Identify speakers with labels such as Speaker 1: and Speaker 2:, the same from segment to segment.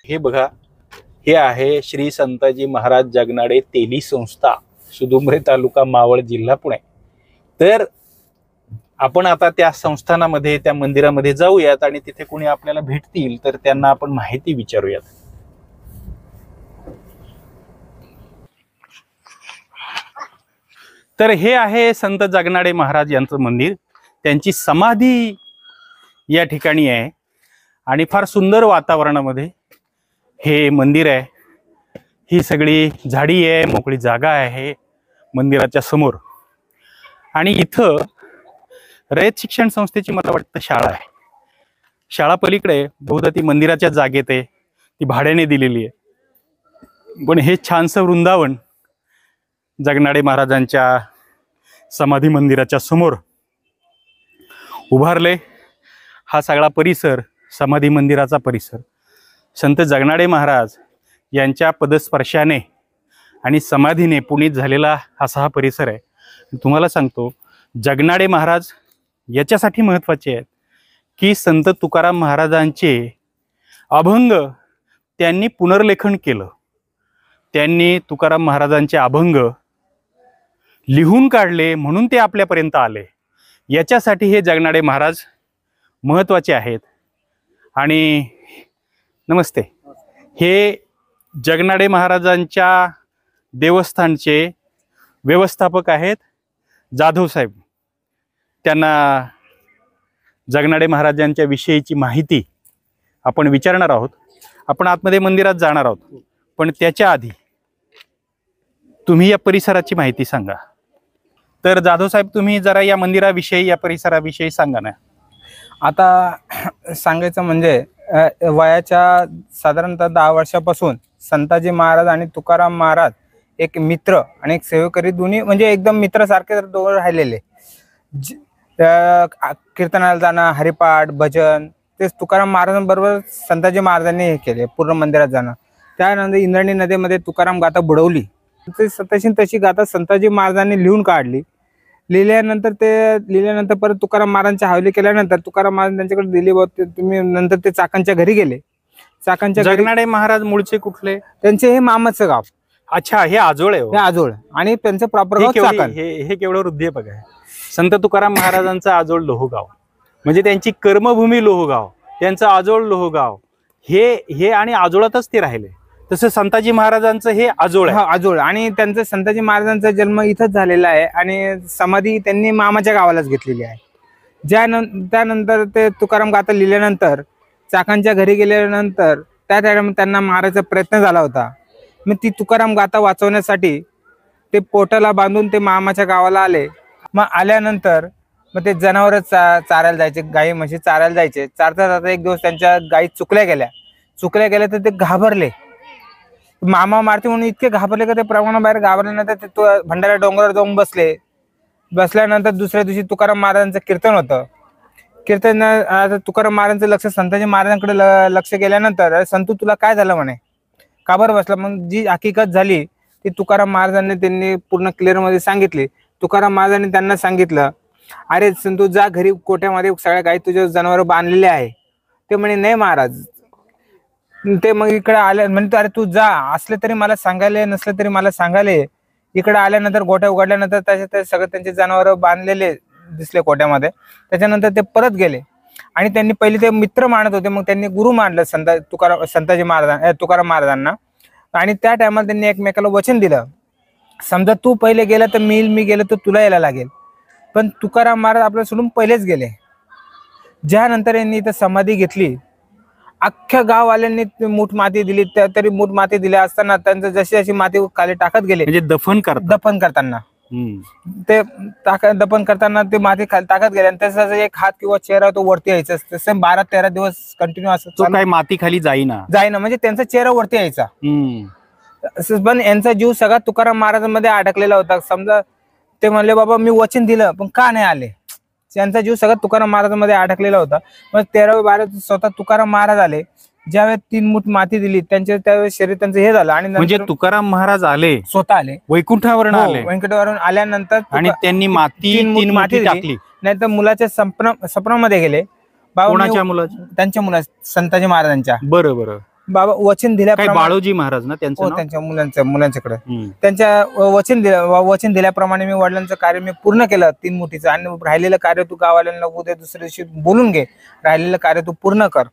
Speaker 1: हे बघा, हे आहे श्री संताजी महाराज जगनाडे तेली संस्था, सुदुंबरे तालुका मावळ जिल्हा पुणे। तर आपण आता त्या संस्थानामध्ये त्या मंदिरामध्ये जाऊयात आणि तिथे कोणी आपल्याला भेटतील तर त्यांना आपण माहिती विचारूयात। तर हे आहे संत जगनाडे महाराज यांचं मंदिर, त्यांची समाधी या ठिकाणी आहे आणि फार सुंदर वातावरणामध्ये हे मंदिर आहे। ही सगळी झाडी आहे, मोकळी जागा आहे मंदिराच्या समोर आणि इथं रयत शिक्षण संस्थेची मला वाटतं शाळा आहे। शाळा पलीकडे बहुधा ती मंदिराच्या जागेत आहे, ती भाड्याने दिलेली आहे। पण हे छानसं वृंदावन जगनाडे महाराजांच्या समाधी मंदिराच्या समोर उभारले। हा सगळा परिसर समाधी मंदिराचा परिसर संत जगनाडे महाराज यांच्या पदस्पर्शाने आणि समाधीने पुनीत झालेला असा हा परिसर आहे। तुम्हाला सांगतो, जगनाडे महाराज याच्यासाठी महत्त्वाचे आहेत की संत तुकाराम महाराजांचे अभंग त्यांनी पुनर्लेखन केलं। त्यांनी तुकाराम महाराजांचे अभंग लिहून काढले, म्हणून ते आपल्यापर्यंत आले। याच्यासाठी हे जगनाडे महाराज महत्त्वाचे आहेत। आणि नमस्ते, हे जगनाडे महाराजांच्या देवस्थानचे व्यवस्थापक आहेत जाधव साहेब। त्यांना जगनाडे महाराजांच्या विषयीची माहिती आपण विचारणार आहोत। आपण आतमध्ये मंदिरात जाणार आहोत, पण त्याच्या आधी तुम्ही या परिसराची माहिती सांगा। तर जाधव साहेब, तुम्ही जरा या मंदिराविषयी, या परिसराविषयी सांगा ना।
Speaker 2: आता सांगायचं म्हणजे वयाच्या साधारणतः 10 वर्षापासून संताजी महाराज आणि तुकाराम महाराज एक मित्र आणि एक सेवेकरी, दोन्ही म्हणजे एकदम मित्रासारखे दोघं राहिलेले। कीर्तनाला जाणं, हरिपाठ, भजन, तेच तुकाराम महाराजांबरोबर संताजी महाराजांनी हे केले। पूर्ण मंदिरात जाणं, त्यानंतर इंद्रायणी नदीमध्ये तुकाराम गाथा बुडवली, तशी गाथा संताजी महाराजांनी लिहून काढली। लिहिल्यानंतर परत तुकाराम महाराजांच्या हवाली केल्यानंतर तुकाराम महाराज त्यांच्याकडे दिली व तुम्ही नंतर ते चाकणच्या घरी गेले। चाकणच्या
Speaker 1: जगनाडे महाराज मूळचे कुठले?
Speaker 2: त्यांचे हे मामाचं गाव।
Speaker 1: अच्छा, हे आजोळ आहे?
Speaker 2: हे आजोळ आणि त्यांचं प्रॉपर गाव चाकण।
Speaker 1: हे केवढं वृद्धिपक आहे। संत तुकाराम महाराजांचं आजोळ लोहगाव, म्हणजे त्यांची कर्मभूमी लोहगाव, त्यांचं आजोळ लोहगाव, हे आणि आजोळातच ते राहिले। तसं संताजी महाराजांचं हे आजोळ आहे।
Speaker 2: आजोळ, आणि त्यांचं संताजी महाराजांचा जन्म इथंच झालेला आहे आणि समाधी त्यांनी मामाच्या गावालाच घेतलेली आहे। त्यानंतर ते तुकाराम गाथा लिहिल्यानंतर चाकणच्या घरी गेल्यानंतर त्या टाइम त्यांना मारायचा प्रयत्न झाला होता। मग ती तुकाराम गाथा वाचवण्यासाठी ते पोटाला बांधून ते मामाच्या गावाला आले। मग आल्यानंतर मग ते जनावर चारायला जायचे, गाई म्हशी चारायला जायचे। चारता जाता एक दिवस त्यांच्या गाई चुकल्या गेल्या तर ते घाबरले। मामा मारते म्हणून इतके घाबरले का ते प्रमाणाबाहेर घाबरल्यानंतर ते भंडारा डोंगरावर जाऊन बसल्यानंतर दुसऱ्या दिवशी तुकाराम महाराजांचं कीर्तन होतं। तुकाराम महाराजांचं लक्ष संताजी महाराजांकडे लक्ष गेल्यानंतर, संतू तुला काय झालं म्हणे, का बरं बसला? मग जी हकीकत झाली ती तुकाराम महाराजांनी त्यांनी पूर्ण क्लिअर मध्ये सांगितली। तुकाराम महाराजांनी त्यांना सांगितलं, अरे संतू जा घरी, कोट्यामध्ये सगळ्या गाई तुझ्या जनावर बांधलेले आहे। ते म्हणे नाही महाराज। ते मग इकडे आले, म्हणतो अरे तू जा, असले तरी मला सांगायले, नसले तरी मला सांगायले। इकडे आल्यानंतर गोट्या उघडल्यानंतर त्याच्यात सगळे त्यांचे जनावर बांधलेले दिसले कोट्यामध्ये। त्याच्यानंतर ते परत गेले आणि त्यांनी पहिले ते मित्र मानत होते, मग त्यांनी गुरु मानलं संताजी तुकाराम महाराजांना। आणि त्या टायमाला त्यांनी एकमेकाला वचन दिलं, समजा तू पहिले गेला तर मी गेलो तर तुला यायला लागेल। पण तुकाराम महाराज आपल्याला सोडून पहिलेच गेले। ज्यानंतर यांनी इथं समाधी घेतली, अख्ख्या गाववाल्यांनी मूठ माती दिली, तरी मूठ माती दिल्या असताना त्यांचं जशी जशी माती खाली टाकत गेले,
Speaker 1: म्हणजे दफन करताना
Speaker 2: दफन करताना ते माती खाली टाकत गेले। आणि तसं एक हात किंवा चेहरा तो वरती यायचा। तसं 12-13 दिवस कंटिन्यू असं
Speaker 1: काही माती खाली जाईना,
Speaker 2: म्हणजे त्यांचा चेहरा वरती यायचा। पण यांचा जीव सगळा तुकाराम महाराजांमध्ये अडकलेला होता। समजा ते म्हणले बाबा मी वचन दिलं पण का नाही आले, त्यांचा जीव सगळा तुकाराम महाराजांमध्ये अडकलेला होता। मग 13-12 स्वतः तुकाराम महाराज आले। ज्यावेळेस 3 मूठ माती दिली त्यावेळेस शरीर त्यांचं हे झालं। आणि
Speaker 1: म्हणजे तुकाराम महाराज आले,
Speaker 2: स्वतः आले,
Speaker 1: वैकुंठावरून आले,
Speaker 2: वैकुंठावरून आल्यानंतर
Speaker 1: आणि त्यांनी तीन माती टाकली।
Speaker 2: नाहीतर मुलाच्या स्वप्नामध्ये गेले।
Speaker 1: कोणाच्या मुलाच्या?
Speaker 2: त्यांच्या मुला संताजी महाराजांच्या।
Speaker 1: बरं
Speaker 2: बाबा वचन
Speaker 1: काय
Speaker 2: दिल्याप्रमाणे
Speaker 1: बाळोजी महाराज ना त्यांचं
Speaker 2: हो,
Speaker 1: नाव?
Speaker 2: त्यांच्या मुलांच्याकडे
Speaker 1: हम्म.
Speaker 2: त्यांच्या वचन दिल्याप्रमाणे मी वडिलांचं कार्य मी पूर्ण केलं 3 मुठीचं, आणि राहिलेलं कार्य तू गाववाल्यांना उद्या दुसऱ्या दिवशी बोलून घे, राहिलेलं कार्य तू पूर्ण कर.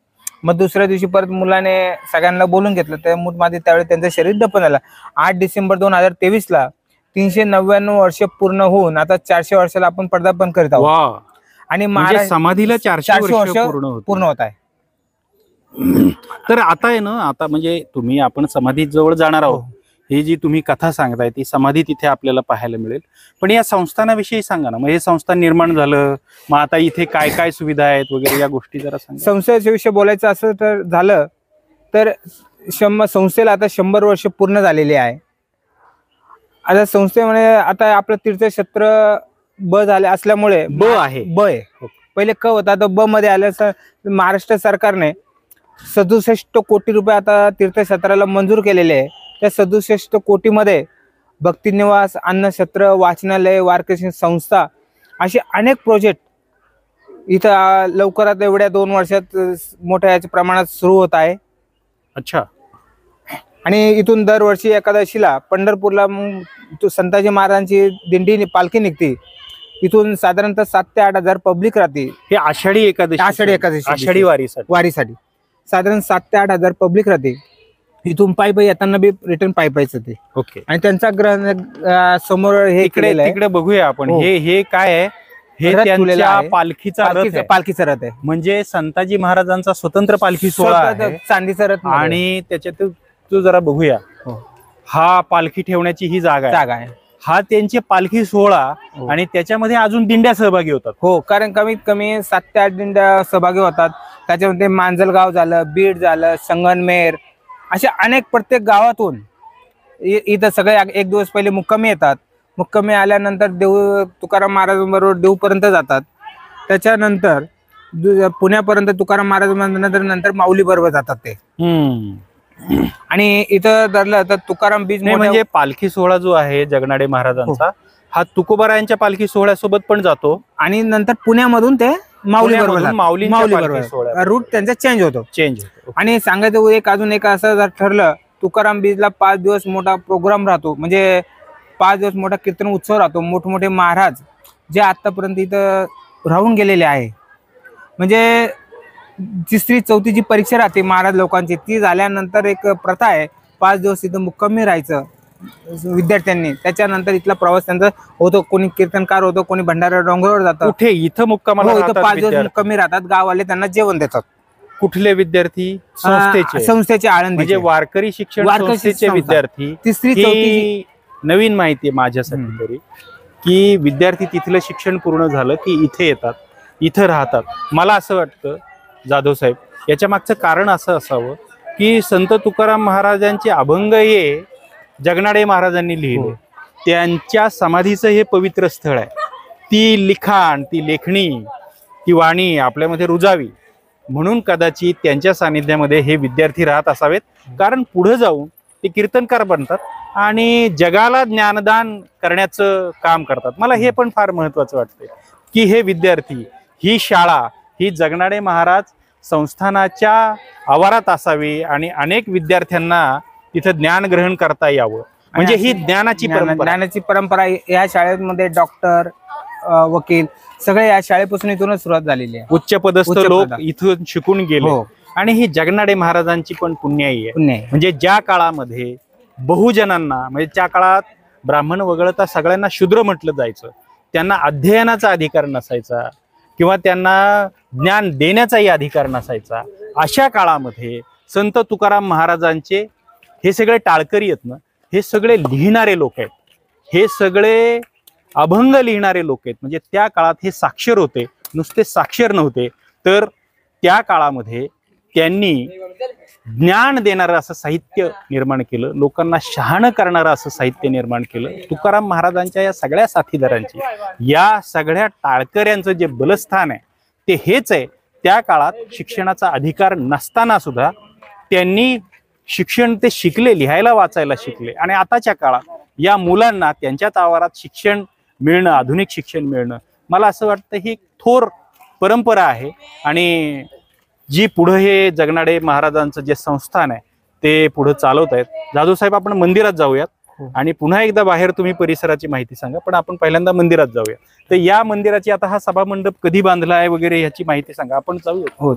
Speaker 2: मग दुसऱ्या दिवशी परत मुलाने सगळ्यांना बोलून घेतलं. त्या मूठमध्ये त्यावेळी त्यांचं शरीर दफन झालं. 8 डिसेंबर 2023ला 399 वर्ष पूर्ण होऊन आता 400 वर्षाला आपण पदार्पण करीत आहोत.
Speaker 1: वा,
Speaker 2: आणि
Speaker 1: म्हणजे
Speaker 2: महाराज
Speaker 1: समाधीला 400 वर्ष
Speaker 2: पूर्ण होत आहे.
Speaker 1: तर आता आहे ना, आता म्हणजे तुम्ही आपण समाधी जवळ जाणार आहोत. ही जी तुम्ही कथा सांगताय ती समाधी तिथे आपल्याला पाहायला मिळेल. पण या संस्थानाविषयी सांगा ना, मग हे संस्थान निर्माण झालं, मग आता इथे काय काय सुविधा आहेत वगैरे या गोष्टी जरा सांगा.
Speaker 2: संस्थेच्या विषयी बोलायचं असं तर झालं तर संस्थेला आता 100 वर्ष पूर्ण झालेली आहे. आता संस्थेमध्ये आता आपलं तीर्थक्षेत्र ब झाले असल्यामुळे
Speaker 1: ब आहे.
Speaker 2: ब आहे. पहिले क होता, आता ब मध्ये आल्यास महाराष्ट्र सरकारने 67 कोटी रुपये आता तीर्थक्षेत्राला मंजूर केलेले आहे. त्या 67 कोटीमध्ये भक्तिनिवास, अन्नछत्र, वाचनालय, वारकरी संस्था असे अनेक प्रोजेक्ट इथं लवकरात एवढ्या 2 वर्षात मोठ्या याच्या प्रमाणात सुरू होत आहे.
Speaker 1: अच्छा.
Speaker 2: आणि इथून दरवर्षी एकादशीला पंढरपूरला संताजी महाराजांची दिंडी पालखी निघते. इथून साधारणतः 7 ते 8 हजार पब्लिक राहते.
Speaker 1: हे आषाढी एकादशी, आषाढी
Speaker 2: वारीसाठी साधारण 7 ते 8 हजार पब्लिक राहते. इथून पायी येताना बी रिटर्न पायीच ते.
Speaker 1: ओके.
Speaker 2: आणि त्यांचा ग्रह समोर हे
Speaker 1: तिकडे बघूया आपण. हे काय आहे? हे त्यांच्या पालखीचा
Speaker 2: रथ आहे.
Speaker 1: म्हणजे संताजी महाराजांचा स्वतंत्र पालखी सोहळा आहे,
Speaker 2: चांदीचा रथ.
Speaker 1: आणि त्याच्यात तू जरा बघूया. हा पालखी ठेवण्याची ही जागा आहे. हा त्यांची पालखी सोहळा, आणि त्याच्यामध्ये अजून दिंड्या सहभागी होतात.
Speaker 2: हो, कारण कमीत कमी 7 ते 8 दिंड्या सहभागी होतात. त्याच्यामध्ये मांजलगाव झालं, बीड झालं, संगनमेर, अशा अनेक प्रत्येक गावातून इथं सगळे एक दिवस पहिले मुक्कामी येतात. मुक्कामी आल्यानंतर तुकाराम महाराजांबरोबर देऊपर्यंत जातात. त्याच्यानंतर पुण्यापर्यंत तुकाराम महाराज नंतर माऊली बरोबर जातात ते. आणि इथं धरलं तर तुकाराम बीज
Speaker 1: म्हणजे पालखी सोहळा जो आहे जगनाडे महाराजांचा, हा तुकोबारायांच्या पालखी सोहळ्यासोबत पण जातो,
Speaker 2: आणि नंतर पुण्यामधून ते माऊली बरोबर रूट त्यांचा चेंज होतो. आणि सांगायचं अजून एक असं जर ठरलं, तुकाराम बीजला 5 दिवस मोठा प्रोग्राम राहतो. म्हणजे 5 दिवस मोठा कीर्तन उत्सव राहतो. मोठमोठे महाराज जे आतापर्यंत इथं राहून गेलेले आहे, म्हणजे 3री 4थी जी परीक्षा राहते महाराज लोकांची, ती झाल्यानंतर एक प्रथा आहे 5 दिवस इथं मुक्कामी राहायचं विद्यार्थ्यांनी. त्याच्यानंतर इथला प्रवास त्यांचा होतो. कोणी कीर्तनकार होतो, कोणी भंडारा डोंगरावर जातं.
Speaker 1: कुठे? इथं मुक्कामाला
Speaker 2: इथं 5 दिवस मुक्कामी राहतात. गाववाले त्यांना जेवण देतात.
Speaker 1: कुठले विद्यार्थी?
Speaker 2: संस्थेचे आळंदी,
Speaker 1: म्हणजे वारकरी शिक्षण संस्थेचे विद्यार्थी.
Speaker 2: 3री 4थी
Speaker 1: नवीन माहिती आहे माझ्यासाठी तरी, की विद्यार्थी तिथलं शिक्षण पूर्ण झालं की इथे येतात, इथं राहतात. मला असं वाटतं जाधव साहेब, याच्या मागचं कारण असं असावं की संत तुकाराम महाराजांचे अभंग हे जगनाडे महाराजांनी लिहिले. त्यांच्या समाधीचं हे पवित्र स्थळ आहे. ती लिखाण, ती लेखणी, ती वाणी आपल्यामध्ये रुजावी म्हणून कदाचित त्यांच्या सानिध्यामध्ये हे विद्यार्थी राहत असावेत. कारण पुढे जाऊन ते कीर्तनकार बनतात आणि जगाला ज्ञानदान करण्याचं काम करतात. मला हे पण फार महत्वाचं वाटतं की हे विद्यार्थी, ही शाळा, ही जगनाडे महाराज संस्थानाच्या आवारात असावी आणि अनेक विद्यार्थ्यांना तिथं ज्ञान ग्रहण करता यावं. म्हणजे ही ज्ञानाची परंपरा
Speaker 2: या शाळेमध्ये डॉक्टर, वकील सगळे या शाळेपासून इथूनच सुरुवात झालेली आहे.
Speaker 1: उच्चपदस्थ लोक इथून शिकून गेले. आणि ही जगनाडे महाराजांची पण पुण्याई आहे. म्हणजे ज्या काळामध्ये बहुजनांना, म्हणजे त्या काळात ब्राह्मण वगळता सगळ्यांना शूद्र म्हटलं जायचं, त्यांना अध्ययनाचा अधिकार नसायचा किंवा त्यांना ज्ञान देण्याचाही अधिकार नसायचा, अशा काळामध्ये संत तुकाराम महाराजांचे हे सगळे टाळकरी आहेत ना, हे सगळे लिहिणारे लोक आहेत, हे सगळे अभंग लिहिणारे लोक आहेत. म्हणजे त्या काळात हे साक्षर होते, नुसते साक्षर नव्हते, तर त्या काळामध्ये त्यांनी ज्ञान देणारं असं साहित्य निर्माण केलं, लोकांना शहाणं करणारं असं साहित्य निर्माण केलं. तुकाराम महाराजांच्या या सगळ्या साथीदारांची, या सगळ्या टाळकऱ्यांचं जे बलस्थान आहे ते हेच आहे. त्या काळात शिक्षणाचा अधिकार नसताना सुद्धा त्यांनी शिक्षण ते शिकले, लिहायला वाचायला शिकले. आणि आताच्या काळात या मुलांना त्यांच्याच आवारात शिक्षण मिळणं, आधुनिक शिक्षण मिळणं, मला असं वाटतं ही थोर परंपरा आहे. आणि जी पुढे हे जगनाडे महाराजांचं जे संस्थान आहे ते पुढे चालवत आहेत. जाधव साहेब, आपण मंदिरात जाऊयात आणि पुन्हा एकदा बाहेर तुम्ही परिसराची माहिती सांगा, पण आपण पहिल्यांदा मंदिरात जाऊया. तर या मंदिराची आता हा सभा मंडप कधी बांधला आहे वगैरे ह्याची माहिती सांगा, आपण जाऊया.
Speaker 2: हो,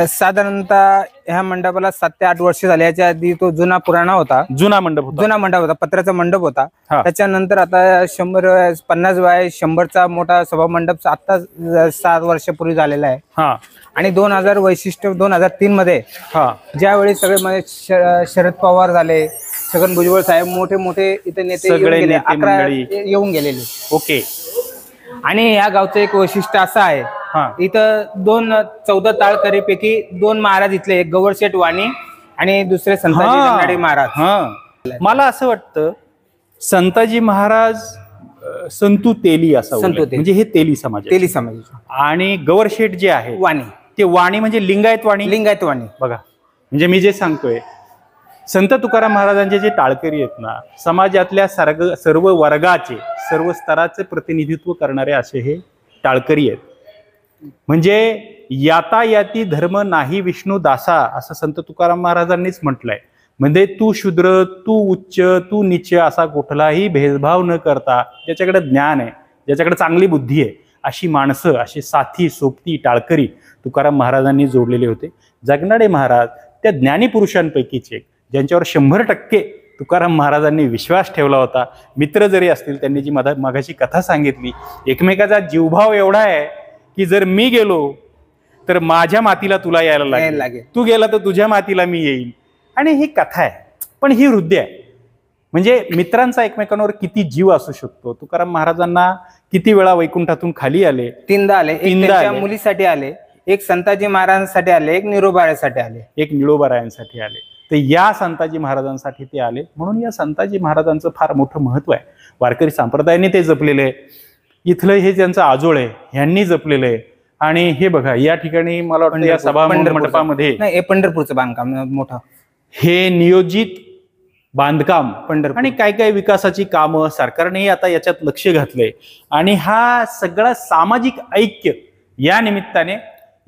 Speaker 2: साधारणतः ह्या मंडपाला 7 ते 8 वर्ष झाली. याच्या आधी तो जुना पुराणा होता,
Speaker 1: जुना मंडप होता,
Speaker 2: पत्र्याचा मंडप होता.
Speaker 1: हा.
Speaker 2: त्याच्यानंतर आता 150 बाय 100चा मोठा सभा मंडप आता 7 वर्षापूर्वी झालेला आहे.
Speaker 1: हा.
Speaker 2: आणि 2000 वैशिष्ट्य 2003 मध्ये ज्यावेळी सगळे शरद पवार झाले, छगन भुजबळ साहेब, मोठे मोठे इथे नेते येऊन गेलेले.
Speaker 1: ओके.
Speaker 2: आणि या गावचं एक वैशिष्ट्य असं आहे, इथं 14 ताळकरीपैकी 2 महाराज इथले, एक गवळशेठ वाणी आणि दुसरे संताजी जगनाडे महाराज.
Speaker 1: मला असं वाटतं संताजी महाराज संतू तेली असं, म्हणजे हे तेली समाज आणि गवळशेठ जे आहे
Speaker 2: वाणी,
Speaker 1: ते वाणी म्हणजे लिंगायत वाणी. बघा, म्हणजे मी जे सांगतोय, संत तुकाराम महाराजांचे जे टाळकरी आहेत ना, समाजातल्या सर्व वर्गाचे, सर्व स्तराचे प्रतिनिधित्व करणारे असे हे टाळकरी आहेत. म्हणजे यातायाती धर्म नाही विष्णू दासा, असं संत तुकाराम महाराजांनीच म्हटलंय. म्हणजे तू शूद्र, तू उच्च, तू नीच असा कुठलाही भेदभाव न करता, ज्याच्याकडे ज्ञान आहे, ज्याच्याकडे चांगली बुद्धी आहे, अशी माणसं, अशी साथी सोबती टाळकरी तुकाराम महाराजांनी जोडलेले होते. जगनाडे महाराज त्या ज्ञानी पुरुषांपैकीचे, ज्यांच्यावर 100% तुकाराम महाराजांनी विश्वास ठेवला होता. मित्र जरी असतील, त्यांनी जी मगाशी कथा सांगितली, एकमेकाचा जीवभाव एवढा आहे की जर मी गेलो तर माझ्या मातीला तुला यायला लागेल, तू गेला तर तुझ्या मातीला मी येईल. आणि ही कथा आहे, पण ही हृदय आहे. म्हणजे मित्रांचा एकमेकांवर किती जीव असू शकतो. तुकाराम महाराजांना किती वेळा वैकुंठातून खाली आले,
Speaker 2: 3दा आले. एक त्यांच्या मुलीसाठी आले, एक संताजी महाराजांसाठी आले, एक निरोबारासाठी आले,
Speaker 1: एक निळोबारायांसाठी आले. तर या संताजी महाराजांसाठी ते आले. म्हणून या संताजी महाराजांचं फार मोठं महत्व आहे. वारकरी संप्रदायाने ते जपलेलं आहे. इथलं हे ज्यांचं आजोळ आहे ह्यांनी जपलेलं आहे. आणि हे बघा, या ठिकाणी मला वाटतं या सभा मंडपामध्ये
Speaker 2: पंढरपूरचं बांधकाम मोठं,
Speaker 1: हे नियोजित बांधकाम आणि काय काय विकासाची कामं सरकारने आता याच्यात लक्ष घातलंय. आणि हा सगळा सामाजिक ऐक्य या निमित्ताने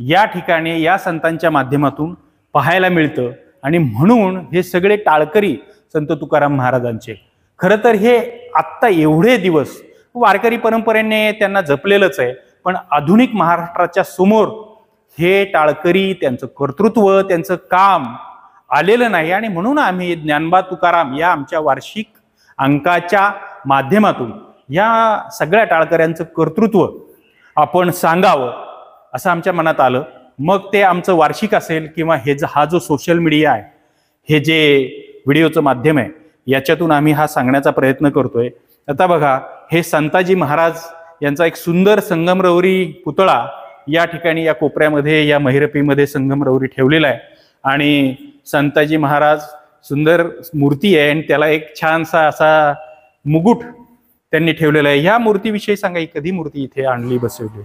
Speaker 1: या ठिकाणी या संतांच्या माध्यमातून पाहायला मिळतं. आणि म्हणून हे सगळे टाळकरी संत तुकाराम महाराजांचे, खरं तर हे आत्ता एवढे दिवस वारकरी परंपरेने त्यांना जपलेलंच आहे, पण आधुनिक महाराष्ट्राच्या समोर हे टाळकरी, त्यांचं कर्तृत्व, त्यांचं काम आलेलं नाही. आणि म्हणून आम्ही ज्ञानबा तुकाराम या आमच्या वार्षिक अंकाच्या माध्यमातून या सगळ्या टाळकऱ्यांचं कर्तृत्व आपण सांगावं असं आमच्या मनात आलं. मग ते आमचं वार्षिक असेल किंवा हा जो सोशल मीडिया आहे, हे जे व्हिडिओचं माध्यम आहे, याच्यातून आम्ही हा सांगण्याचा प्रयत्न करतोय. आता बघा, हे संताजी महाराज यांचा एक सुंदर संगमरवरी पुतळा या ठिकाणी या कोपऱ्यामध्ये, या महिरपीमध्ये संगमरवरी ठेवलेला आहे. आणि संताजी महाराज सुंदर मूर्ती आहे आणि त्याला एक छानसा असा मुकुट त्यांनी ठेवलेला आहे. ह्या मूर्तीविषयी सांगा, कधी मूर्ती इथे आणली, बसवली?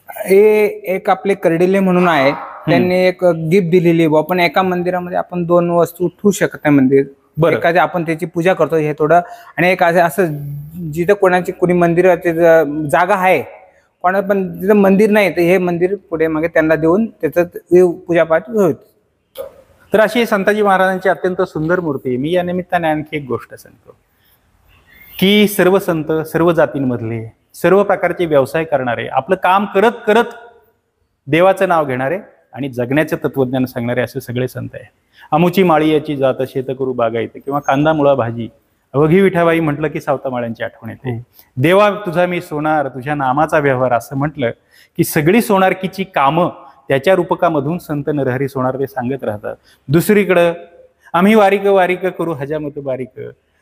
Speaker 2: हे एक आपले कर्डिले म्हणून आहे, त्यांनी एक गिफ्ट दिलेली. पण एका मंदिरामध्ये आपण 2 वस्तू ठेवू शकत नाही. मंदिर एखाद्या आपण त्याची पूजा करतो हे थोडं, आणि एक असं जिथं कोणी मंदिर जागा आहे, कोणा पण जिथं मंदिर नाही, तर हे मंदिर पुढे मागे त्यांना देऊन त्याचं पूजापाठ होत.
Speaker 1: तर अशी संताजी महाराजांची अत्यंत सुंदर मूर्ती आहे. मी या निमित्ताने आणखी एक गोष्ट सांगतो की सर्व संत, सर्व जातींमधले, सर्व प्रकारचे व्यवसाय करणारे, आपलं काम करत करत देवाचं नाव घेणारे आणि जगण्याचं तत्वज्ञान सांगणारे असे सगळे संत आहे. अमुची माळी याची जात, शेत करू बागायते, किंवा कांदा मुळा भाजी, अवघी विठाबाई म्हटलं की सावता माळ्यांची आठवण येते. देवा तुझा मी सोनार, तुझ्या नामाचा व्यवहार असं म्हटलं की सगळी सोनारकीची कामं त्याच्या रूपकामधून संत नरहरी सोनार ते सांगत राहतात. दुसरीकडं आम्ही वारिक करू हजामत बारीक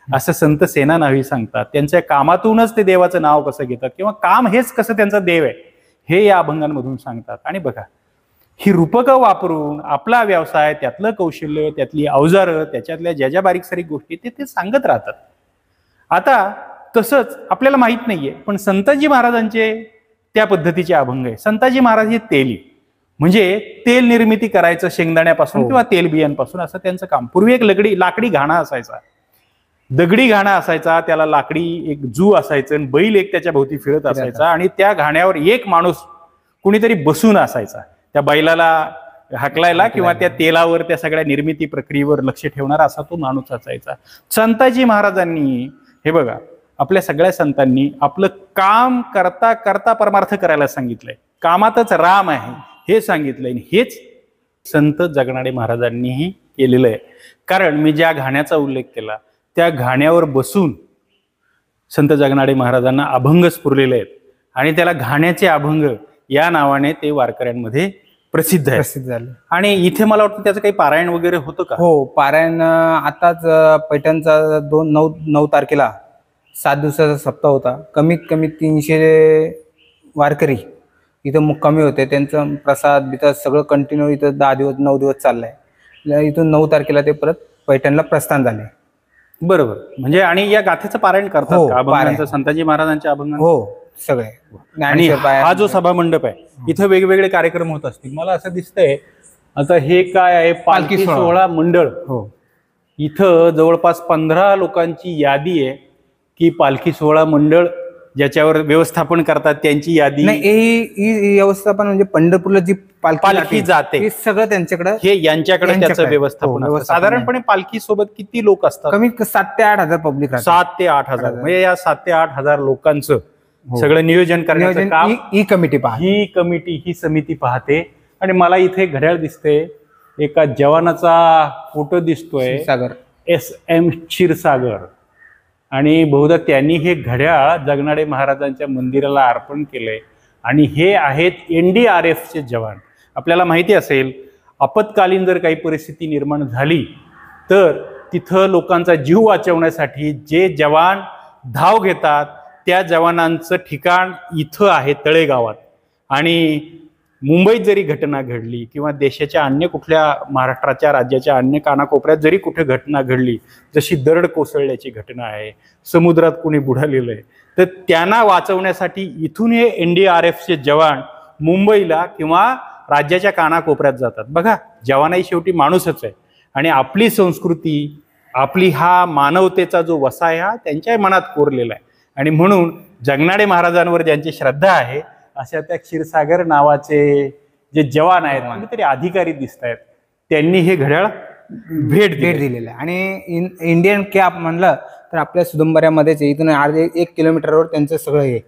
Speaker 1: असं संत सेना नावी सांगतात. त्यांच्या कामातूनच ते देवाचं नाव कसं घेतात किंवा काम हेच कसं त्यांचा देव आहे हे या अभंगांमधून सांगतात. आणि बघा, ही रूपकं वापरून आपला व्यवसाय, त्यातलं कौशल्य, त्यातली अवजारं, त्याच्यातल्या ज्या बारीक सारीक गोष्टी ते सांगत राहतात. आता तसंच आपल्याला माहित नाहीये, पण संताजी महाराजांचे त्या पद्धतीचे अभंग आहे. संताजी महाराज हे तेली, म्हणजे तेल निर्मिती करायचं शेंगदाण्यापासून किंवा तेलबियांपासून, असं त्यांचं काम. पूर्वी एक लाकडी घाणा असायचा, दगडी घाणा असायचा, त्याला लाकडी एक जू असायचं, बैल एक त्याच्या भोवती फिरत असायचा, आणि त्या घाण्यावर एक माणूस कुणीतरी बसून असायचा. त्या बैलाला हाकलायला किंवा त्या तेलावर त्या सगळ्या निर्मिती प्रक्रियेवर लक्ष ठेवणारा असा तो माणूस असायचा. संताजी महाराजांनी हे बघा, आपल्या सगळ्या संतांनी आपलं काम करता करता परमार्थ करायला सांगितलंय. कामातच राम आहे हे सांगितलंय. हेच संत जगनाडे महाराजांनीही केलेलं आहे. कारण मी ज्या घाण्याचा उल्लेख केला त्या घाण्यावर बसून संत जगनाडे महाराजांना अभंग स्फुरलेले आहेत आणि त्याला घाण्याचे अभंग या नावाने ते वारकऱ्यांमध्ये प्रसिद्ध आहे.
Speaker 2: प्रसिद्ध झाले.
Speaker 1: आणि इथे मला वाटतं त्याचं काही पारायण वगैरे होतं का?
Speaker 2: हो, पारायण आताच पैठणचा 9 तारखेला 7 दिवसाचा सप्ताह होता. कमीत कमी 300 वारकरी इथं मुक्कामी होते. त्यांचं प्रसाद बिसाद सगळं कंटिन्यू इथं 10 दिवस 9 दिवस चाललंय. इथून 9 तारखेला ते परत पैठणला प्रस्थान झाले.
Speaker 1: बरोबर. म्हणजे आणि या गाथेचं पारायण करतात
Speaker 2: हो,
Speaker 1: का? अभंगांचं,
Speaker 2: पारायण.
Speaker 1: संताजी महाराजांच्या अभंग.
Speaker 2: हो, सगळे.
Speaker 1: आणि हा जो सभा मंडप आहे इथं वेगवेगळे कार्यक्रम होत असतील. मला असं दिसतंय आता हे काय आहे, पालखी सोहळा मंडळ.
Speaker 2: हो,
Speaker 1: इथं जवळपास 15 लोकांची यादी आहे की पालखी सोहळा मंडळ ज्याच्यावर व्यवस्थापन करतात त्यांची यादी.
Speaker 2: नाही, ही व्यवस्थापन म्हणजे पंढरपूरला जी
Speaker 1: पालखी जाते
Speaker 2: हे सगळं त्यांच्याकडे,
Speaker 1: हे यांच्याकडे त्याचं व्यवस्थापन असतं. साधारणपणे पालखी सोबत किती लोक असतात?
Speaker 2: कमीत 7 ते 8 हजार पब्लिक.
Speaker 1: 7 ते 8 हजार. म्हणजे या 7 ते 8 हजार लोकांचं सगळं नियोजन करण्याचं काम
Speaker 2: ही कमिटी पहा,
Speaker 1: ही कमिटी, ही समिती पाहते. आणि मला इथे घड्याळ दिसते, एका जवानाचा फोटो दिसतोय,
Speaker 2: सागर
Speaker 1: SM क्षीरसागर. आणि बहुधा त्यांनी हे घड्याळ जगनाडे महाराजांच्या मंदिराला अर्पण केलंय. आणि हे आहेत NDRFचे जवान. आपल्याला माहिती असेल, आपत्कालीन जर काही परिस्थिती निर्माण झाली तर तिथं लोकांचा जीव वाचवण्यासाठी जे जवान धाव घेतात त्या जवानांचं ठिकाण इथं आहे, तळेगावात. आणि मुंबईत जरी घटना घडली किंवा देशाच्या अन्य कुठल्या, महाराष्ट्राच्या राज्याच्या अन्य कानाकोपऱ्यात जरी कुठे घटना घडली, जशी दरड कोसळल्याची घटना आहे, समुद्रात कुणी बुडालेलं आहे, तर त्यांना वाचवण्यासाठी इथून हे NDRFचे जवान मुंबईला किंवा राज्याच्या कानाकोपऱ्यात जातात. बघा, जवानही शेवटी माणूसच आहे. आणि आपली संस्कृती, आपली हा मानवतेचा जो वसा आहे हा त्यांच्या मनात कोरलेला आहे. आणि म्हणून जगनाडे महाराजांवर ज्यांची श्रद्धा आहे अशा त्या क्षीरसागर नावाचे जे जवान आहेत, कुठेतरी अधिकारी दिसत आहेत, त्यांनी हे घड्याळ भेट
Speaker 2: दिलेलं आहे. आणि इंडियन कॅप म्हणलं तर आपल्या सुदुंबऱ्यामध्येच इथून 1 किलोमीटरवर त्यांचं सगळं हे.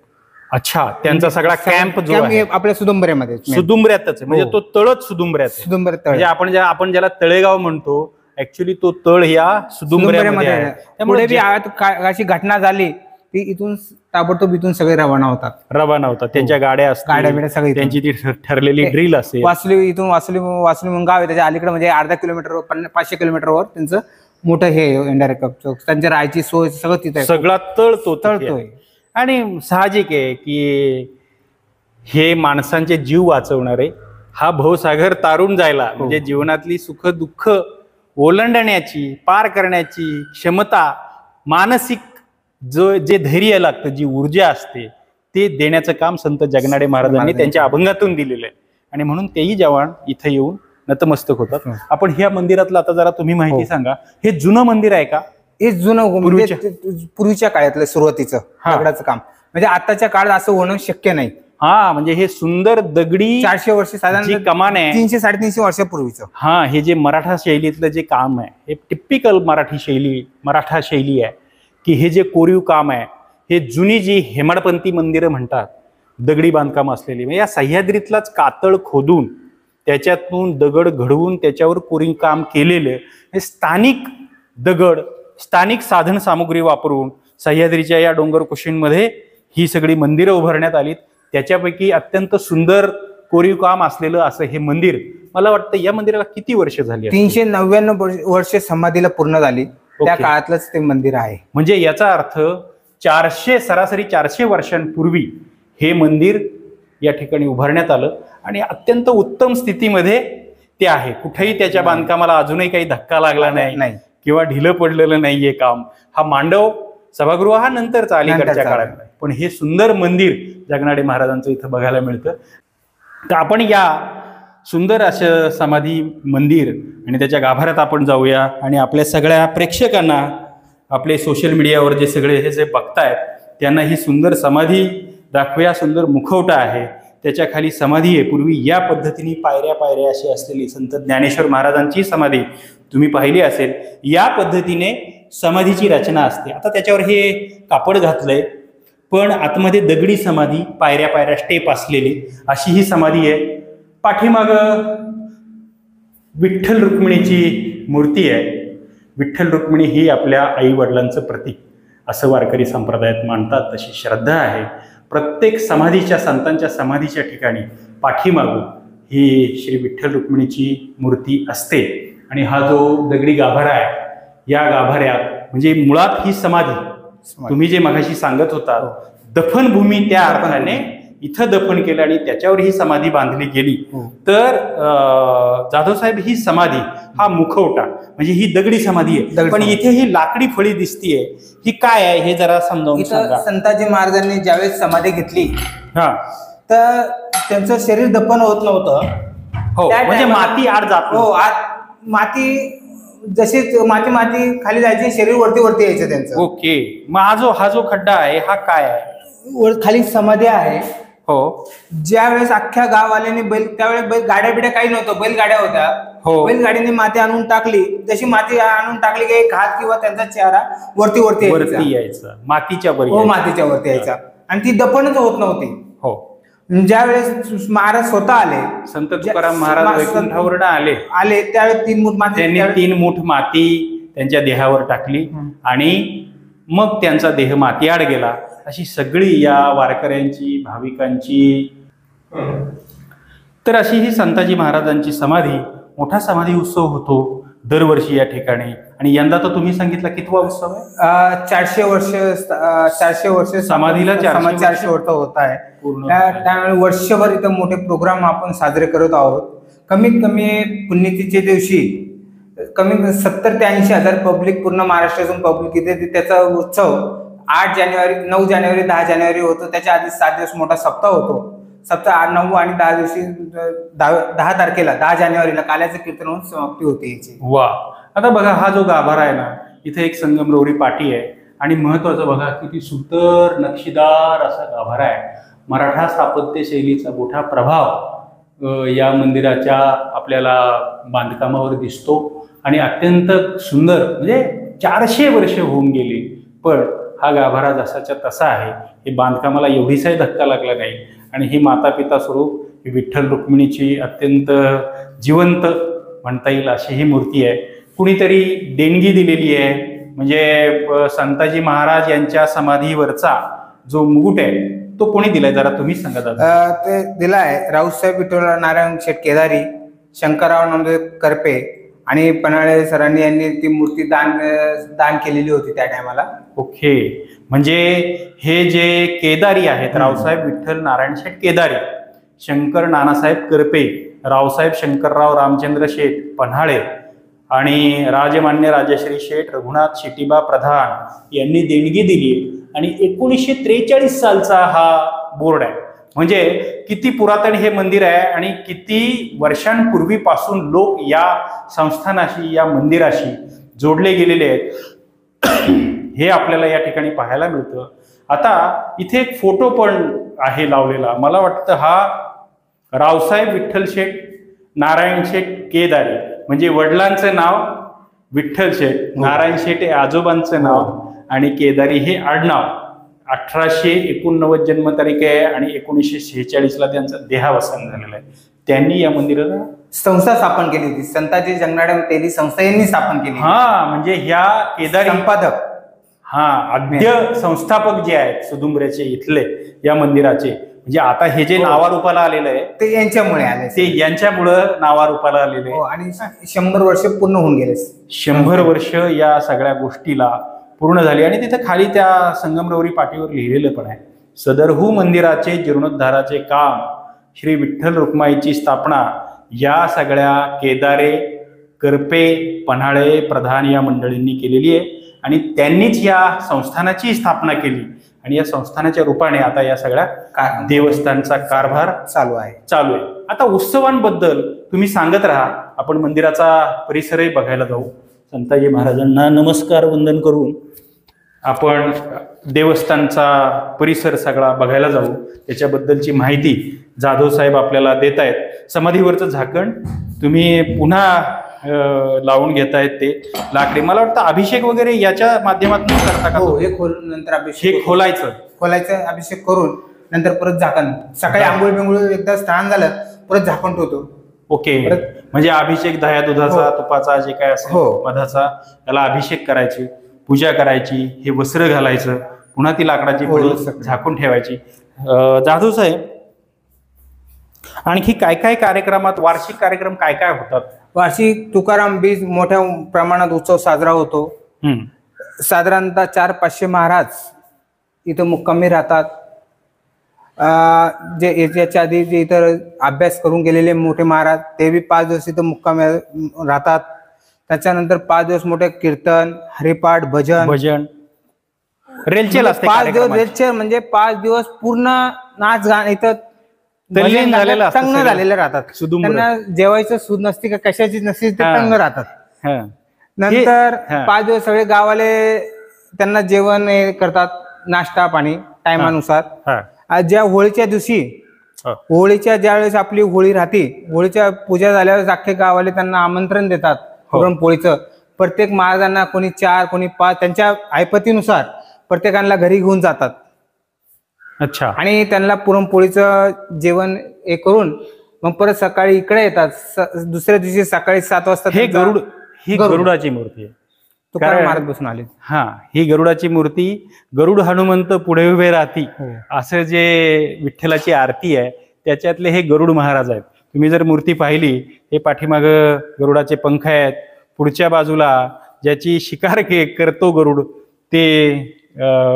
Speaker 1: अच्छा, त्यांचा सगळा कॅम्प जो आहे
Speaker 2: आपल्या सुदुंबऱ्यामध्ये,
Speaker 1: सुदुंबऱ्यातच, म्हणजे तो तळच सुदुंबऱ्यात आहे.
Speaker 2: सुदुंबऱ्यात
Speaker 1: म्हणजे आपण ज्याला तळेगाव म्हणतो, ऍक्च्युली तो तळ या सुदुंबऱ्यामध्ये आहे.
Speaker 2: त्यामुळे अशी घटना झाली ती इथून ताबडतोब इथून सगळे रवाना होतात.
Speaker 1: त्यांच्या गाड्या असतात,
Speaker 2: गाड्या सगळी
Speaker 1: त्यांची ती ठरलेली ड्रिल असेल.
Speaker 2: वासुली म्हणून गाव आहे, त्याच्या अलीकडे म्हणजे अर्धा किलोमीटरवर 500 किलोमीटरवर त्यांचं मोठं हे इंडायरेक्ट त्यांच्या राहायची सोय सगळं तिथे,
Speaker 1: सगळा तळतोय. आणि साहजिक आहे की हे माणसांचे जीव वाचवणारे, हा भवसागर तारून जायला म्हणजे जीवनातली सुख दुःख ओलांडण्याची, पार करण्याची क्षमता, मानसिक जे धैर्य लागतं, जी ऊर्जा असते, ते देण्याचं काम संत जगनाडे महाराजांनी त्यांच्या अभंगातून दिलेलं आहे. आणि म्हणून तेही जवान इथे येऊन नतमस्तक होतात. आपण ह्या मंदिरातलं आता जरा तुम्ही माहिती सांगा. हे जुनं मंदिर आहे का?
Speaker 2: हे जुनं पूर्वीच्या काळातलं सुरुवातीचं दगडाचं काम, म्हणजे आताच्या काळात असं होणं शक्य नाही.
Speaker 1: म्हणजे हे सुंदर दगडी
Speaker 2: 400 वर्ष साधारण
Speaker 1: कमान आहे,
Speaker 2: 300-350 वर्षापूर्वीचं.
Speaker 1: हे जे मराठा शैलीतलं जे काम आहे, हे टिपिकल मराठा शैली आहे की हे जे कोरीव काम आहे, हे जुनी जी हेमाडपंथी मंदिरं म्हणतात, दगडी बांधकाम असलेली, म्हणजे या सह्याद्रीतलाच कातळ खोदून त्याच्यातून दगड घडवून त्याच्यावर कोरीव काम केलेले हे स्थानिक दगड, स्थानिक साधन सामुग्री वापरून सह्याद्रीच्या या डोंगर कुशींमध्ये ही सगळी मंदिरं उभारण्यात आलीत. त्याच्यापैकी अत्यंत सुंदर कोरीव काम असलेलं असं हे मंदिर, मला वाटतं या मंदिराला किती वर्ष झाली?
Speaker 2: 399 वर्ष समाधीला पूर्ण झाली. त्या काळातलंच ते मंदिर आहे.
Speaker 1: म्हणजे याचा अर्थ सरासरी 400 वर्षांपूर्वी हे मंदिर या ठिकाणी उभारण्यात आलं आणि अत्यंत उत्तम स्थितीमध्ये ते आहे. कुठेही त्याच्या बांधकामाला अजूनही काही धक्का लागला नाही किंवा ढिलं पडलेलं नाहीये काम. हा मांडव सभागृह हा नंतरचा, अलीकडच्या काळात, पण हे सुंदर मंदिर जगनाडे महाराजांचं इथं बघायला मिळतं. तर आपण या सुंदर असं समाधी मंदिर आणि त्याच्या गाभाऱ्यात आपण जाऊया आणि आपल्या सगळ्या प्रेक्षकांना, आपले सोशल मीडियावर जे सगळे हे जे बघतायत त्यांना ही सुंदर समाधी दाखवूया. सुंदर मुखवटा आहे, त्याच्या खाली समाधी आहे. पूर्वी या पद्धतीने पायऱ्या पायऱ्या अशी असलेली संत ज्ञानेश्वर महाराजांची समाधी तुम्ही पाहिली असेल. या पद्धतीने समाधीची रचना असते. आता त्याच्यावर हे कापड घातलंय, पण आतमध्ये दगडी समाधी, पायऱ्या पायऱ्या स्टेप असलेली अशी ही समाधी आहे. पाठीमाग विठ्ठल रुक्मिणीची मूर्ती आहे. विठ्ठल रुक्मिणी ही आपल्या आई वडिलांचं प्रतीक असं वारकरी संप्रदायात मानतात, तशी श्रद्धा आहे. प्रत्येक समाधीच्या, संतांच्या समाधीच्या ठिकाणी पाठीमागून ही श्री विठ्ठल रुक्मिणीची मूर्ती असते. आणि हा जो दगडी गाभारा आहे, या गाभाऱ्यात म्हणजे मुळात ही समाधी तुम्ही जे मगाशी सांगत होता, दफनभूमी त्या अर्थाने इथं दफन केलं आणि त्याच्यावर ही समाधी बांधली गेली. तर जाधव साहेब, ही समाधी, हा मुखवटा म्हणजे ही दगडी समाधी आहे, पण इथे ही लाकडी फळी दिसतीये, ही काय आहे हे जरा समजावून सांगा.
Speaker 2: संताजी महाराजांनी ज्यावेळेस समाधी घेतली,
Speaker 1: हा,
Speaker 2: तर त्यांचं शरीर दफन होत नव्हतं.
Speaker 1: हो, म्हणजे माती आड जात.
Speaker 2: हो, आत माती जशी माती खाली जायची, शरीर वरती यायचं त्यांचं.
Speaker 1: ओके. मग हा जो खड्डा आहे हा काय आहे?
Speaker 2: खाली समाधी आहे.
Speaker 1: हो.
Speaker 2: ज्या वेळेस अख्ख्या गाववाल्यांनी त्यावेळेस गाड्या बिड्या काही नव्हतं, बैलगाड्या होत्या.
Speaker 1: हो.
Speaker 2: बैलगाडीने माती आणून टाकली. जशी माती आणून टाकली की एक हात किंवा त्यांचा चेहरा वरती
Speaker 1: यायचा, मातीच्या वर.
Speaker 2: हो, मातीच्या वरती यायचा. आणि ती दफनच होत नव्हती.
Speaker 1: हो.
Speaker 2: ज्या वेळेस महाराज स्वतः आले,
Speaker 1: संत तुकाराम महाराज वैकुंठावरून आले
Speaker 2: त्यावेळेस 3 मूठ माती,
Speaker 1: त्यांनी 3 मूठ माती त्यांच्या देहावर टाकली आणि मग त्यांचा देह माती आड गेला. अशी सगळी या वारकऱ्यांची, भाविकांची, तर अशी ही संताजी महाराजांची समाधी, मोठा समाधी उत्सव होतो दरवर्षी या ठिकाणी. आणि यंदा तर तुम्ही सांगितलं कितवा उत्सव आहे?
Speaker 2: 400 वर्ष
Speaker 1: समाधीला
Speaker 2: 400 वर्ष होत आहे. त्यामुळे वर्षभर इथं मोठे प्रोग्राम आपण साजरे करत आहोत. कमीत कमी पुण्यतिथीच्या दिवशी कमी 70 ते 80 हजार पब्लिक, पूर्ण महाराष्ट्रातून पब्लिक इथे त्याचा उत्सव 8 जानेवारी, 9 जानेवारी, 10 जानेवारी होतो. त्याच्या आधी 7 दिवस मोठा सप्ताह होतो. सप्ताह 8, 9 आणि 10 दिवशी 10 तारखेला 10 जानेवारीला काल्याचं कीर्तन होऊन समाप्ती होते याची.
Speaker 1: वा. आता बघा, हा जो गाभारा आहे ना, इथे एक संगमरवरी पाटी आहे आणि महत्वाचं बघा, किती सुंदर नक्षीदार असा गाभारा आहे. मराठा स्थापत्य शैलीचा मोठा प्रभाव या मंदिराच्या आपल्याला बांधकामावर दिसतो आणि अत्यंत सुंदर, म्हणजे 400 वर्ष होऊन गेली, पण हा गाभारा जसाच्या तसा आहे. हे बांधकामाला एवढीचाही धक्का लागला नाही. आणि ही माता पिता स्वरूप ही विठ्ठल रुक्मिणीची अत्यंत जिवंत म्हणता येईल अशी ही मूर्ती आहे. कुणीतरी देणगी दिलेली आहे. म्हणजे संताजी महाराज यांच्या समाधीवरचा जो मुकुट आहे तो कोणी दिलाय, जरा तुम्ही सांगा दादा.
Speaker 2: ते दिलाय राऊसाहेब विठ्ठल नारायण शेट केदारी, शंकरराव नामदेव करपे आणि पन्हाळे सरांनी यांनी ती मूर्ती दान केलेली होती त्या टायमाला.
Speaker 1: ओके. म्हणजे हे जे केदारी आहेत, रावसाहेब विठ्ठल नारायण शेठ केदारी, शंकर नानासाहेब करपे, रावसाहेब शंकरराव रामचंद्र शेठ पन्हाळे आणि राजमान्य राजश्री शेठ रघुनाथ शेटीबा प्रधान यांनी देणगी दिली. आणि 1943 सालचा हा बोर्ड आहे. म्हणजे किती पुरातन हे मंदिर आहे आणि किती वर्षांपूर्वीपासून लोक या संस्थानाशी, या मंदिराशी जोडले गेलेले आहेत हे आपल्याला या ठिकाणी पाहायला मिळतं. आता इथे एक फोटो पण आहे लावलेला. मला वाटतं हा रावसाहेब विठ्ठल शेठ नारायण शेठ केदारी, म्हणजे वडिलांचं नाव विठ्ठल शेठ, नारायण शेठ हे आजोबांचं नाव आणि केदारी हे आडनाव. 1889 जन्मतारीख आहे आणि 1946ला त्यांचं देहावसान झालेलं आहे. त्यांनी या मंदिराला
Speaker 2: संस्था स्थापन केली होती. संताजी जगनाडे तेली संस्था यांनी स्थापन केली.
Speaker 1: हा, म्हणजे ह्या केदारी
Speaker 2: संपादक,
Speaker 1: हा आद्य संस्थापक जे आहेत सुदुंबऱ्याचे इथले या मंदिराचे, म्हणजे आता हे जे नावारूपाला आलेलं आहे
Speaker 2: ते यांच्यामुळे आले,
Speaker 1: ते यांच्यामुळं नावारूपाला आलेलं आहे.
Speaker 2: आणि 100 वर्ष पूर्ण होऊन गेले.
Speaker 1: 100 वर्ष या सगळ्या गोष्टीला पूर्ण झाली. आणि तिथे खाली त्या संगमरवरी पाटीवर लिहिलेलं पण आहे, सदरहू मंदिराचे जीर्णोद्धाराचे काम, श्री विठ्ठल रुक्माईची स्थापना या सगळ्या केदारे, करपे, पन्हाळे, प्रधान या मंडळींनी केलेली आहे. आणि त्यांनीच या संस्थानाची स्थापना केली आणि या संस्थानाच्या रूपाने आता या सगळ्या देवस्थानचा कारभार चालू आहे. आता उत्सवांबद्दल तुम्ही सांगत राहा, आपण मंदिराचा परिसरही बघायला जाऊ. संताजी महाराजांना नमस्कार वंदन करून आपण देवस्थानचा परिसर सगळा बघायला जाऊ, त्याच्याबद्दलची माहिती जाधव साहेब आपल्याला देत आहेत. समाधीवरचं झाकण तुम्ही पुन्हा लावून घेतायत ते लाकडी. मला वाटतं अभिषेक वगैरे याच्या माध्यमातून करता का?
Speaker 2: हो, हे खोलून नंतर
Speaker 1: हे
Speaker 2: अभिषेक
Speaker 1: खोलायचं
Speaker 2: अभिषेक करून नंतर परत झाकण. सकाळी आंघोळ बिंगोळ एकदा स्नान झालं परत झाकण ठेवतो.
Speaker 1: ओके, म्हणजे अभिषेक दह्या दुधाचा तुपाचा जे काय असेल
Speaker 2: हो.
Speaker 1: मधाचा त्याला अभिषेक करायची, पूजा करायची, हे वस्त्र घालायचं, पुन्हा ती लाकडाची फळी झाकून ठेवायची. जाधव साहेब, आणखी काय काय कार्यक्रमात वार्षिक कार्यक्रम काय काय होतात?
Speaker 2: वार्षिक तुकाराम बीज मोठ्या प्रमाणात उत्सव साजरा होतो. साधारणतः 400-500 महाराज इथं मुक्कामी राहतात. जे याच्या आधी जे इतर अभ्यास करून गेलेले मोठे महाराज ते बी 5 दिवस इथं मुक्कामी राहतात. त्याच्यानंतर 5 दिवस मोठे कीर्तन, हरिपाठ, भजन
Speaker 1: रेलचेल असते.
Speaker 2: 5 दिवस रेलचेल म्हणजे 5 दिवस पूर्ण नाच गाणं इथं
Speaker 1: तल्लीन
Speaker 2: झालेले राहतात. त्यांना जेवायचं सूद नसते का कशाची नसते, ते तंग राहतात. नंतर 5 दिवस सगळे गावाले त्यांना जेवण करतात, नाश्ता पाणी टायमानुसार. ज्या होळीच्या दिवशी होळीच्या ज्यावेळेस आपली होळी राहते, होळीच्या पूजा झाल्यावर अख्खे गावाले त्यांना आमंत्रण देतात पुरणपोळीचं. प्रत्येक महाराजांना कोणी 4 कोणी 5 त्यांच्या ऐपतीनुसार प्रत्येकाला घरी घेऊन जातात.
Speaker 1: अच्छा.
Speaker 2: आणि त्यांना पुरणपोळीचं जेवण हे करून मग परत सकाळी इकडे येतात. दुसऱ्या दिवशी सकाळी 7 वाजता.
Speaker 1: हे ही गरुडाची मूर्ती आहे.
Speaker 2: तुकाराम महाराज बसून आले.
Speaker 1: हा, ही गरुडाची मूर्ती. गरुड हनुमंत पुढे उभे राहती असं जे विठ्ठलाची आरती आहे त्याच्यातले हे गरुड महाराज आहेत. तुम्ही जर मूर्ती पाहिली, हे पाठीमाग गरुडाचे पंख आहेत. पुढच्या बाजूला ज्याची शिकार करतो गरुड, ते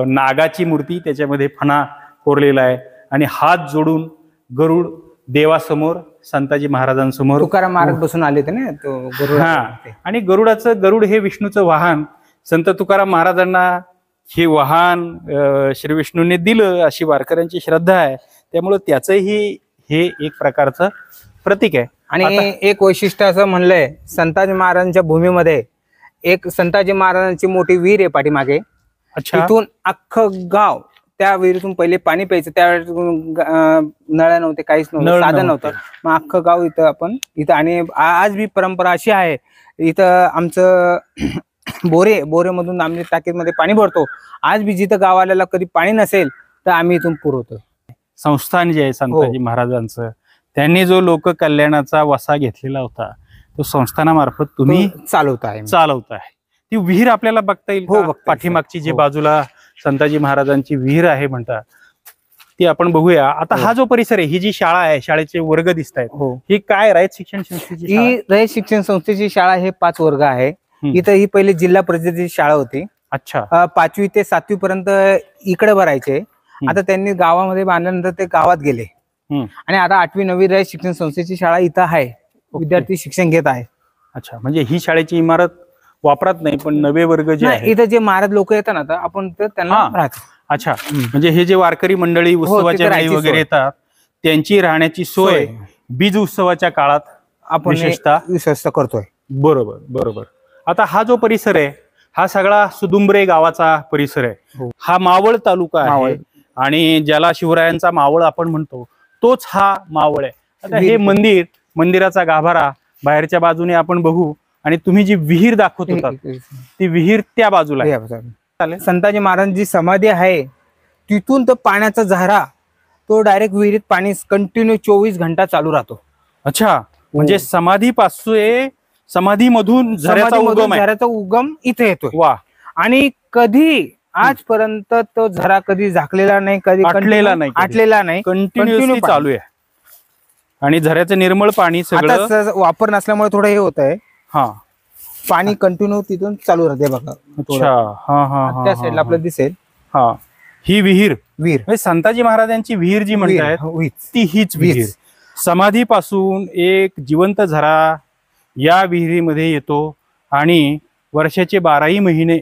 Speaker 1: नागाची मूर्ती, त्याच्यामध्ये फणा कोरलेला आहे. आणि हात जोडून गरुड देवासमोर, संताजी महाराजांसमोर
Speaker 2: तुकाराम महाराज बसून आले होते ना तो गरुड.
Speaker 1: आणि गरुड हे विष्णूचं वाहन. संत तुकाराम महाराजांना हे वाहन श्री विष्णूने दिलं अशी वारकऱ्यांची श्रद्धा आहे. त्यामुळे त्याचंही हे एक प्रकारचं प्रतीक आहे.
Speaker 2: आणि एक वैशिष्ट्य असं म्हणलंय, संताजी महाराजांच्या भूमीमध्ये एक संताजी महाराजांची मोठी विहीर आहे पाठीमागे. तिथून अख्खं गाव त्या विहिरीतून पहिले पाणी प्यायचं. त्यावेळेस नळ्या नव्हते, काहीच नव्हतं, साधन नव्हतं. मग अख्खं गाव इथं आणि आज बी परंपरा अशी आहे, इथं आमचं बोरेमधून आम्ही टाकीमध्ये पाणी भरतो. आज बी जिथं गावाला कधी पाणी नसेल तर आम्ही इथून पुरवतो.
Speaker 1: संस्थान जे आहे संताजी महाराजांचं, त्यांनी जो लोक कल्याणाचा वसा घेतलेला होता तो संस्थानामार्फत तुम्ही चालवताय. ती विहीर आपल्याला बघता येईल? पाठीमागची जी बाजूला संताजी महाराजांची विहीर आहे म्हणतात, ती आपण बघूया. आता हा जो परिसर आहे, ही जी शाळा आहे, शाळेचे वर्ग दिसत आहेत, ही काय रयत शिक्षण संस्थेची?
Speaker 2: ही रयत शिक्षण संस्थेची शाळा. हे 5 वर्ग आहे. इथं ही पहिली जिल्हा परिषदेची शाळा होती.
Speaker 1: अच्छा.
Speaker 2: 5वी ते 7वी पर्यंत इकडे भरायचे. आता त्यांनी गावामध्ये बांधल्यानंतर ते गावात गेले. आणि आता 8वी 9वी रयत शिक्षण संस्थेची शाळा इथं आहे. विद्यार्थी शिक्षण घेत आहे.
Speaker 1: अच्छा, म्हणजे ही शाळेची इमारत वापरत नाही, पण नवे वर्ग जे आहे
Speaker 2: इथं जे महाराज लोक येतात ना, आपण त्यांना राहतो.
Speaker 1: अच्छा, म्हणजे हे जे वारकरी मंडळी उत्सवाच्या वेळी वगैरे येतात त्यांची राहण्याची सोय बीज उत्सवाच्या काळात आपण विशेषतः
Speaker 2: करतोय.
Speaker 1: बरोबर. आता हा जो परिसर आहे, हा सगळा सुदुंबरे गावाचा परिसर आहे. हा मावळ तालुका आहे आणि ज्याला शिवरायांचा मावळ आपण म्हणतो तोच हा मावळ आहे. आता हे मंदिराचा गाभारा बाहेरच्या बाजूने आपण बघू. आणि तुम्ही जी विहीर दाखवत होता ती विहीर त्या बाजूला आहे.
Speaker 2: संताजी महाराजांची समाधी आहे, तिथून तर पाण्याचा झरा तो डायरेक्ट विहिरीत पाणी कंटिन्यू 24 घंटा चालू राहतो.
Speaker 1: अच्छा, म्हणजे समाधीमधून
Speaker 2: झऱ्याचा उगम इथे येतो.
Speaker 1: वा.
Speaker 2: आणि कधी आजपर्यंत तो झरा कधी झाकलेला नाही, कधी आटलेला नाही,
Speaker 1: कंटिन्युअसली चालू आहे. आणि झऱ्याचं निर्मळ पाणी सगळं
Speaker 2: वापर नसल्यामुळे थोडं हे होत आहे. पाणी कंटिन्यू तिथून चालू राहते बघा. त्या साईडला आपल्याला दिसेल
Speaker 1: ही विहीर संताजी महाराजांची विहीर जी म्हणतात ती हीच विहीर. समाधीपासून एक जिवंत झरा या विहिरीमध्ये येतो आणि वर्षाचे 12ही महिने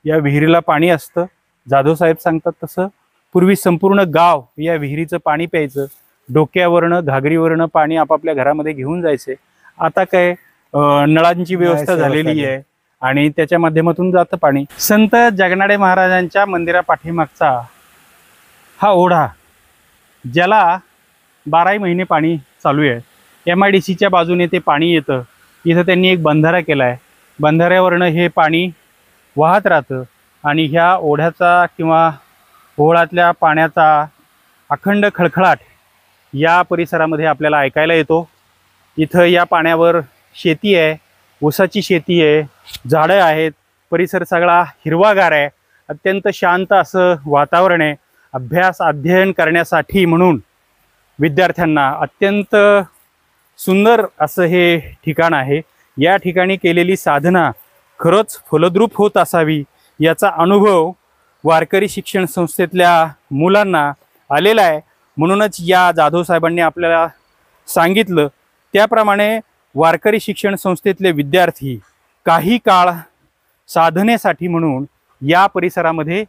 Speaker 1: या विहिरीला पाणी असतं. जाधव साहेब सांगतात तसं पूर्वी संपूर्ण गाव या विहिरीचं पाणी प्यायचं. डोक्यावरनं घागरीवरनं पाणी आपापल्या घरामध्ये घेऊन जायचे. आता काय नळांची व्यवस्था झालेली आहे आणि त्याच्या माध्यमातून जातं पाणी. संत जगनाडे महाराजांच्या मंदिरा पाठीमागचा हा ओढा, ज्याला 12ही महिने पाणी चालू आहे. MIDCच्या बाजूने ते पाणी येतं. इथं त्यांनी एक बंधारा केला आहे. बंधाऱ्यावरनं हे पाणी वाहत राहतं आणि ह्या ओढ्याचा किंवा ओहोळातल्या पाण्याचा अखंड खळखळाट या परिसरामध्ये आपल्याला ऐकायला येतो. इथं या पाण्यावर शेती आहे, ऊसाची शेती आहे, झाडं आहेत, परिसर सगळा हिरवागार आहे. अत्यंत शांत असं वातावरण आहे. अभ्यास अध्ययन करण्यासाठी म्हणून विद्यार्थ्यांना अत्यंत सुंदर असं हे ठिकाण आहे. या ठिकाणी केलेली साधना खरंच फलद्रूप होत असावी याचा अनुभव वारकरी शिक्षण संस्थेतल्या मुलांना आलेला आहे. म्हणूनच या जाधव साहेबांनी आपल्याला सांगितलं त्याप्रमाणे वारकरी शिक्षण संस्थेतले विद्यार्थी काही काळ साधनेसाठी म्हणून या परिसरामध्ये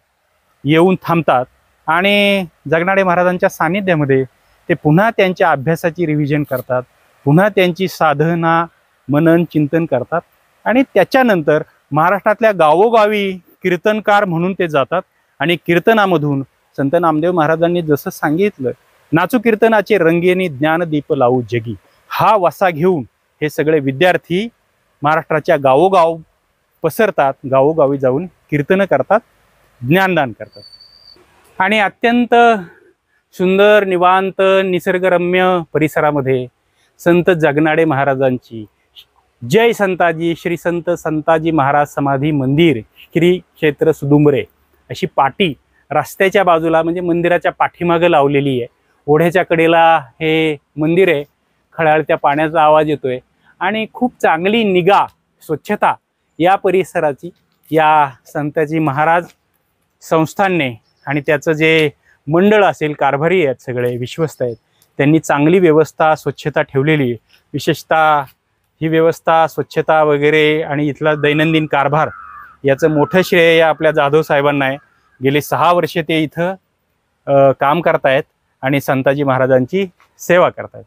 Speaker 1: येऊन थांबतात आणि जगनाडे महाराजांच्या सानिध्यामध्ये ते पुन्हा त्यांच्या अभ्यासाची रिव्हिजन करतात, पुन्हा त्यांची साधना मनन चिंतन करतात आणि त्याच्यानंतर महाराष्ट्रातल्या गावोगावी कीर्तनकार म्हणून ते जातात आणि कीर्तनामधून संत नामदेव महाराजांनी जसं सांगितलं, नाचू कीर्तनाचे रंगेनी ज्ञानदीप लावू जगी, हा वसा घेऊन हे सगळे विद्यार्थी महाराष्ट्राच्या गावोगाव पसरतात, गावोगावी जाऊन कीर्तन करतात, ज्ञानदान करतात. आणि अत्यंत सुंदर निवांत निसर्गरम्य परिसरामध्ये संत जगनाडे महाराजांची जय संताजी श्री संत संताजी महाराज समाधी मंदिर श्री क्षेत्र सुदुंबरे अशी पाटी रस्त्याच्या बाजूला म्हणजे मंदिराच्या पाठीमागं लावलेली आहे. ओढ्याच्या कडेला हे मंदिर आहे. खळाळत्या पाण्याचा आवाज येतोय आणि खूप चांगली निगा स्वच्छता या परिसराची या संताजी महाराज संस्थानने आणि त्याचं जे मंडळ असेल, कारभारी आहेत, सगळे विश्वस्त आहेत, त्यांनी चांगली व्यवस्था स्वच्छता ठेवलेली आहे. विशेषतः ही व्यवस्था स्वच्छता वगैरे आणि इथला दैनंदिन कारभार याचं मोठं श्रेय या आपल्या जाधव साहेबांना आहे. गेली 6 वर्षे ते इथं काम करतायत आणि संताजी महाराजांची सेवा करतायत.